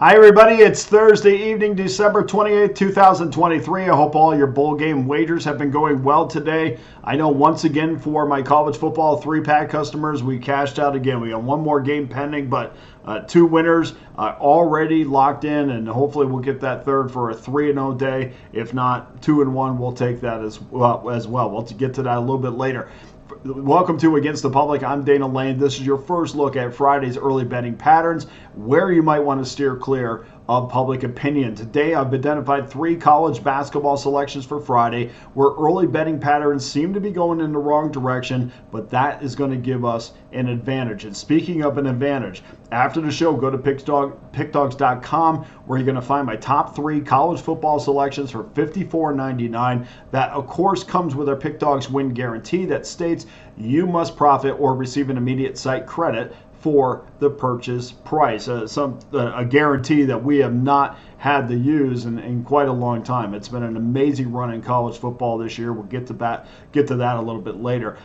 Hi, everybody. It's Thursday evening, December 28th, 2023. I hope all your bowl game wagers have been going well today. I know once again for my college football 3-pack customers, we cashed out again. We got one more game pending, but two winners already locked in, and hopefully we'll get that third for a 3-0 day. If not, 2-1, we'll take that as well. We'll get to that a little bit later. Welcome to Against the Public. I'm Dana Lane. This is your first look at Friday's early betting patterns, where you might want to steer clear of public opinion. Today, I've identified 3 college basketball selections for Friday, where early betting patterns seem to be going in the wrong direction, but that is going to give us an advantage. And speaking of an advantage, after the show, go to Pickdawgz.com, where you're going to find my top 3 college football selections for $54.99. That, of course, comes with our Pick Dawgz win guarantee that states you must profit or receive an immediate site credit for the purchase price. A guarantee that we have not had to use in quite a long time. It's been an amazing run in college football this year. We'll get to that a little bit later.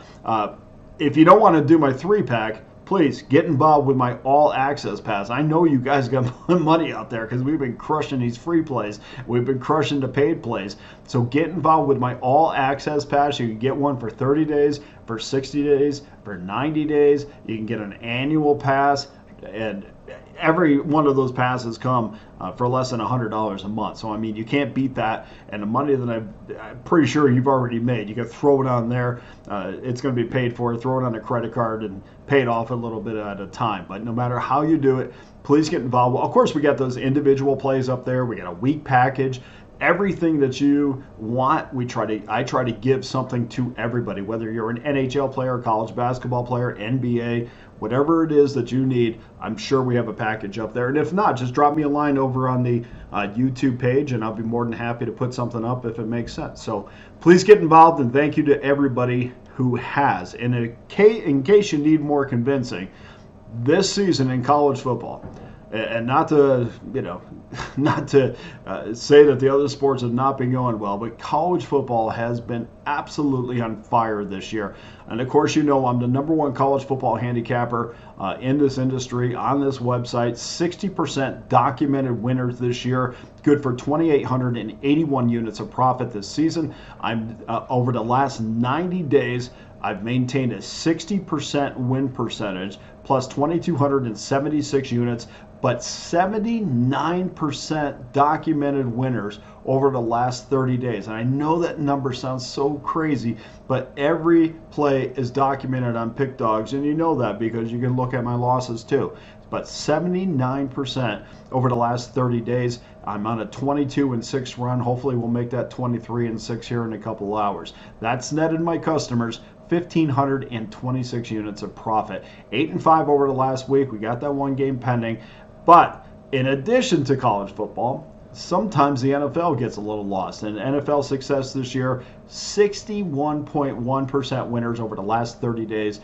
If you don't want to do my 3-pack, please get involved with my all access pass. I know you guys got money out there because we've been crushing these free plays. We've been crushing the paid plays. So get involved with my all access pass. You can get one for 30 days, for 60 days, for 90 days. You can get an annual pass, and every one of those passes come for less than $100 a month. So, I mean, you can't beat that. And the money that I'm pretty sure you've already made, you can throw it on there. It's going to be paid for. Throw it on a credit card and pay it off a little bit at a time. But no matter how you do it, please get involved. Well, of course, we got those individual plays up there. We got a week package. Everything that you want, I try to give something to everybody, whether you're an NHL player, college basketball player, NBA, whatever it is that you need. I'm sure we have a package up there. And if not, just drop me a line over on the YouTube page, and I'll be more than happy to put something up if it makes sense. So please get involved, and thank you to everybody who has. And in case you need more convincing, this season in college football, and not to say that the other sports have not been going well, but college football has been absolutely on fire this year. And of course, you know I'm the #1 college football handicapper in this industry on this website. 60% documented winners this year, good for 2,881 units of profit this season. I'm over the last 90 days, I've maintained a 60% win percentage plus 2,276 units, but 79% documented winners over the last 30 days. And I know that number sounds so crazy, but every play is documented on Pick Dawgz, and you know that because you can look at my losses too. But 79% over the last 30 days. I'm on a 22-6 run. Hopefully we'll make that 23-6 here in a couple hours. That's netted my customers 1,526 units of profit. 8-5 over the last week. We got that one game pending. But in addition to college football, sometimes the NFL gets a little lost. And NFL success this year, 61.1% winners over the last 30 days.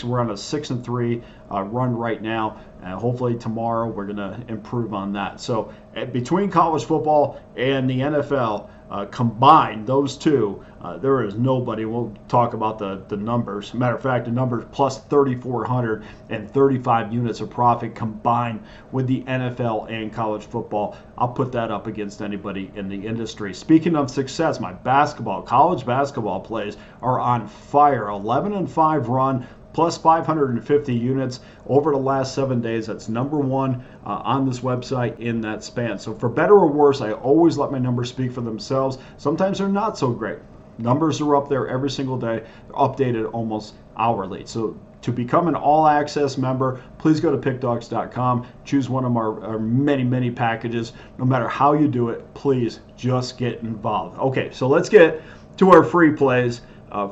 We're on a 6-3 run right now. And hopefully tomorrow we're going to improve on that. So between college football and the NFL, combined, those two, there is nobody. We'll talk about the numbers. Matter of fact, the numbers plus 3,435 units of profit combined with the NFL and college football. I'll put that up against anybody in the industry. Speaking of success, my college basketball plays are on fire. 11-5 run, plus 550 units over the last 7 days. That's #1 on this website in that span. So for better or worse, I always let my numbers speak for themselves. Sometimes they're not so great. Numbers are up there every single day. They're updated almost hourly. So to become an all-access member, please go to Pickdawgz.com. Choose one of our many, many packages. No matter how you do it, please just get involved. Okay, so let's get to our free plays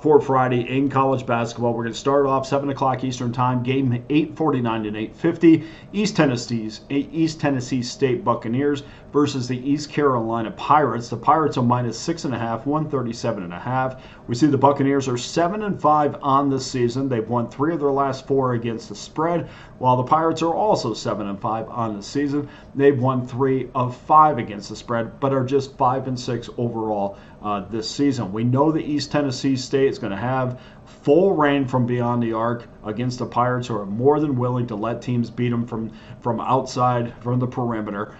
for Friday in college basketball. We're going to start off 7 o'clock Eastern Time, game 8:49 and 8:50. East Tennessee State Buccaneers versus the East Carolina Pirates. The Pirates are -6.5, 137.5. We see the Buccaneers are 7-5 on the season. They've won 3 of their last 4 against the spread, while the Pirates are also 7-5 on the season. They've won 3 of 5 against the spread, but are just 5-6 overall this season. We know the East Tennessee State is going to have full reign from beyond the arc against the Pirates, who are more than willing to let teams beat them from outside, from the perimeter.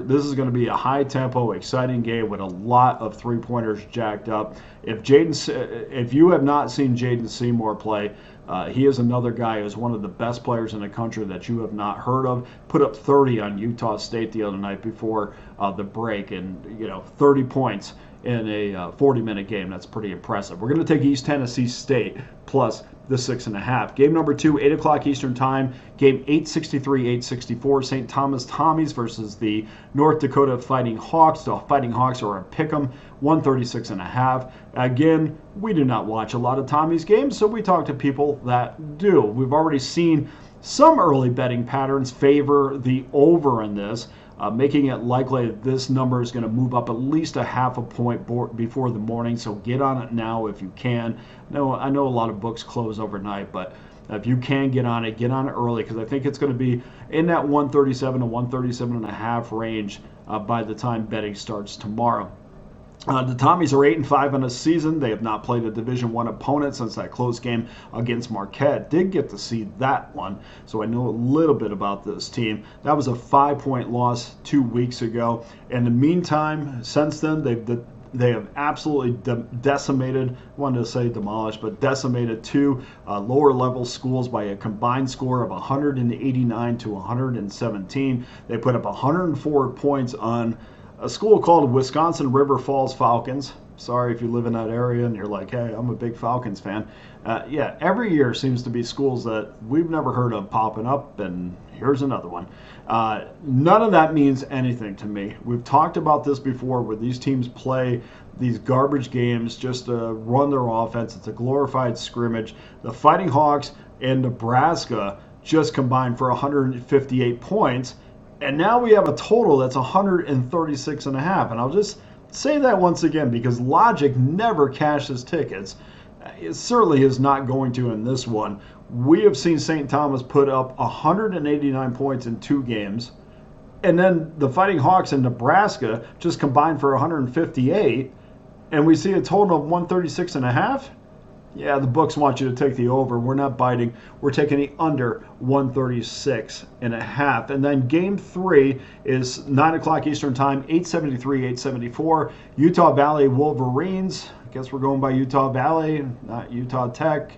This is going to be a high-tempo, exciting game with a lot of three-pointers jacked up. If you have not seen Jaden Seymour play, he is another guy who's one of the best players in the country that you have not heard of. Put up 30 on Utah State the other night before the break, and 30 points in a 40-minute game. That's pretty impressive. We're going to take East Tennessee State plus the 6.5. Game number 2, 8 o'clock Eastern Time. Game 863-864. St. Thomas Tommies versus the North Dakota Fighting Hawks. The Fighting Hawks are a pick'em, 136.5. Again, we do not watch a lot of Tommies games, so we talk to people that do. We've already seen some early betting patterns favor the over in this, making it likely that this number is going to move up at least a half a point before the morning. So get on it now if you can. I know a lot of books close overnight, but if you can get on it early, because I think it's going to be in that 137 to 137.5 range by the time betting starts tomorrow. The Tommies are 8-5 on the season. They have not played a Division I opponent since that close game against Marquette. Did get to see that one, so I know a little bit about this team. That was a 5-point loss 2 weeks ago. In the meantime, since then, they have absolutely decimated, I wanted to say demolished, but decimated 2 lower-level schools by a combined score of 189 to 117. They put up 104 points on a school called Wisconsin River Falls Falcons. Sorry if you live in that area and you're like, hey, I'm a big Falcons fan. Yeah, every year seems to be schools that we've never heard of popping up, and here's another one. None of that means anything to me. We've talked about this before, where these teams play these garbage games just to run their offense. It's a glorified scrimmage. The Fighting Hawks and Nebraska just combined for 158 points. And now we have a total that's 136.5. And I'll just say that once again, because logic never cashes tickets. It certainly is not going to in this one. We have seen St. Thomas put up 189 points in 2 games. And then the Fighting Hawks and Nebraska just combined for 158. And we see a total of 136.5. Yeah, the books want you to take the over. We're not biting. We're taking the under 136.5. And then game 3 is 9 o'clock Eastern Time, 873-874. Utah Valley Wolverines. I guess we're going by Utah Valley, not Utah Tech.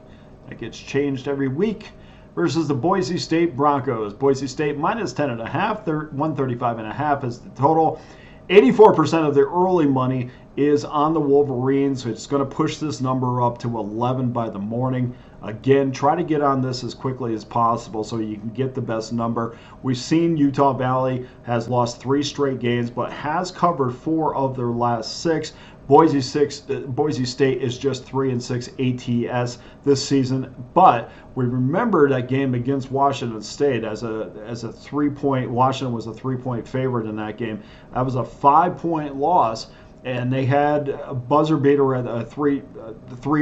That gets changed every week. Versus the Boise State Broncos. Boise State minus 10.5. 135.5 is the total. 84% of their early money is on the Wolverines. It's going to push this number up to 11 by the morning. Again, try to get on this as quickly as possible so you can get the best number. We've seen Utah Valley has lost 3 straight games, but has covered 4 of their last 6. Boise State is just 3-6 ATS this season, but we remember that game against Washington State as a 3-point. Washington was a 3-point favorite in that game. That was a 5-point loss, and they had a buzzer beater at a three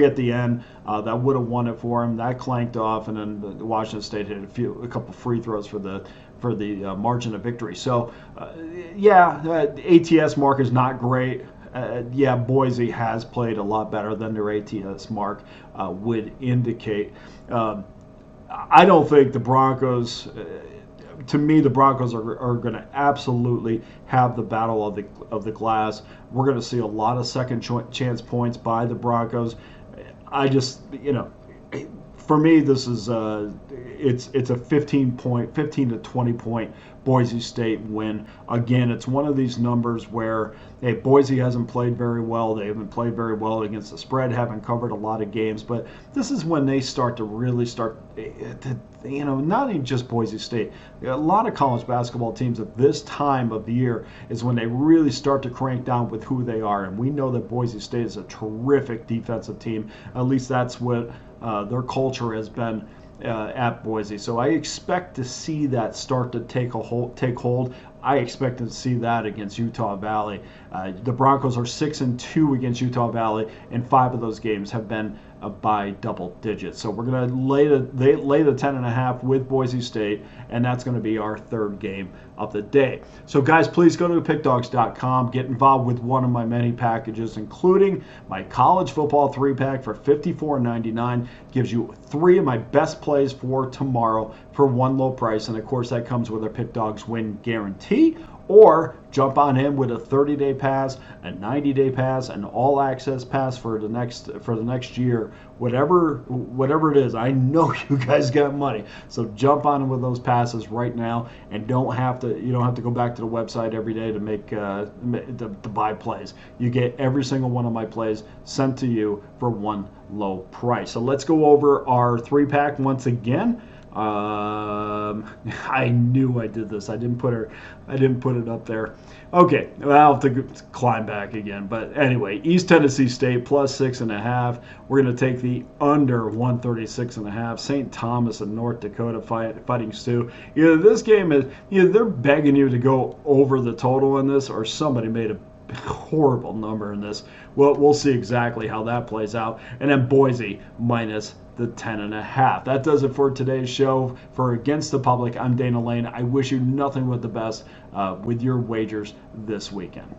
at the end that would have won it for them. That clanked off, and then Washington State hit a couple free throws for the margin of victory. So, ATS mark is not great. Boise has played a lot better than their ATS mark would indicate. I don't think the Broncos, to me, the Broncos are going to absolutely have the battle of the glass. We're going to see a lot of second chance points by the Broncos. I just, for me, this is it's a 15 to 20 point Boise State win. Again, it's one of these numbers where Boise hasn't played very well. They haven't played very well against the spread, haven't covered a lot of games. But this is when they start to really not even just Boise State. A lot of college basketball teams at this time of the year is when they really start to crank down with who they are. And we know that Boise State is a terrific defensive team. At least that's what their culture has been at Boise. So I expect to see that start to take hold. I expect to see that against Utah Valley. The Broncos are 6-2 against Utah Valley, and 5 of those games have been by double digits. So we're going to lay the 10.5 with Boise State, and that's going to be our third game of the day. So guys, please go to pickdawgz.com, get involved with one of my many packages, including my college football 3-pack for $54.99. Gives you 3 of my best plays for tomorrow for one low price, and of course that comes with a Pick Dawgz win guarantee. Or jump on in with a 30-day pass, a 90-day pass, an all-access pass for the next year, whatever it is. I know you guys got money, so jump on in with those passes right now, and you don't have to go back to the website every day to make to buy plays. You get every single one of my plays sent to you for one low price. So let's go over our 3-pack once again. I knew I did this. I didn't put it up there. Okay, well, I'll have to climb back again. But anyway, East Tennessee State plus 6.5. We're going to take the under 136.5. St. Thomas and North Dakota fighting Sioux. Either this game is they're begging you to go over the total on this, or somebody made a horrible number in this. Well, we'll see exactly how that plays out. And then Boise minus the 10.5. That does it for today's show. For Against the Public, I'm Dana Lane. I wish you nothing but the best with your wagers this weekend.